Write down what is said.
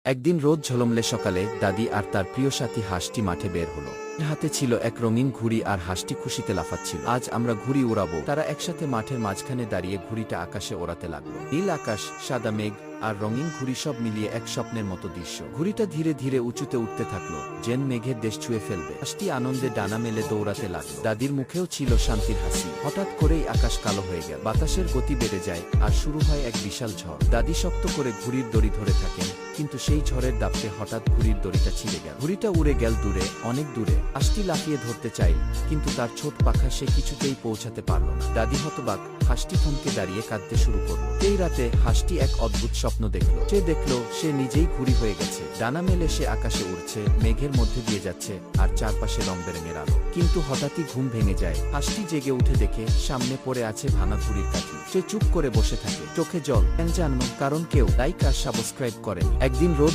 একদিন রোদ ঝলমলে সকালে দাদি আর তার প্রিয় সাথী হাঁসটি মাঠে বের হলো। হাতে ছিল এক রঙিন ঘুড়ি আর হাঁসটি খুশিতে লাফাচ্ছিল। আজ আমরা ঘুড়ি উড়াবো। তারা একসাথে মাঠের মাঝখানে দাঁড়িয়ে ঘুড়িটা আকাশে ওড়াতে লাগলো। নীল আকাশ, সাদা মেঘ আর রঙিন ঘুড়ি সব মিলিয়ে এক স্বপ্নের মতো দৃশ্য। ঘুড়িটা ধীরে ধীরে উঁচুতে উঠতে থাকলো, যেন মেঘের দেশ ছুঁয়ে ফেলবে। হাঁসটি আনন্দে ডানা মেলে দৌড়াতে লাগলো। দাদির মুখেও ছিল শান্তির হাসি। হঠাৎ করেই আকাশ কালো হয়ে গেল, বাতাসের গতি বেড়ে যায় আর শুরু হয় এক বিশাল ঝড়। দাদি শক্ত করে ঘুড়ির দড়ি ধরে থাকেন, কিন্তু সেই ঝড়ের দাপটে হঠাৎ ঘুড়ির দড়িটা ছিঁড়ে গেল। ঘুড়িটা উড়ে গেল দূরে, অনেক দূরে। হাঁসটি লাফিয়ে ধরতে চাইল, কিন্তু তার ছোট পাখা সে কিছুতেই পৌঁছাতে পারল না। দাদি হতবাক, হাঁসটি থমকে দাঁড়িয়ে কাঁদতে শুরু করল। এই রাতে হাঁসটি এক অদ্ভুত স্বপ্ন দেখল। সে দেখল সে নিজেই ঘুড়ি হয়ে গেছে, ডানা মেলে সে আকাশে উড়ছে, মেঘের মধ্যে দিয়ে যাচ্ছে আর চারপাশে রং বেরঙের আলো। কিন্তু হঠাৎই ঘুম ভেঙে যায়। হাঁসটি জেগে উঠে দেখে সামনে পড়ে আছে ভাঙা ঘুড়ির কাঠি। সে চুপ করে বসে থাকে, চোখে জল। কেন জানো? কারণ কেউ লাইক আর সাবস্ক্রাইব করেন। একদিন রোদ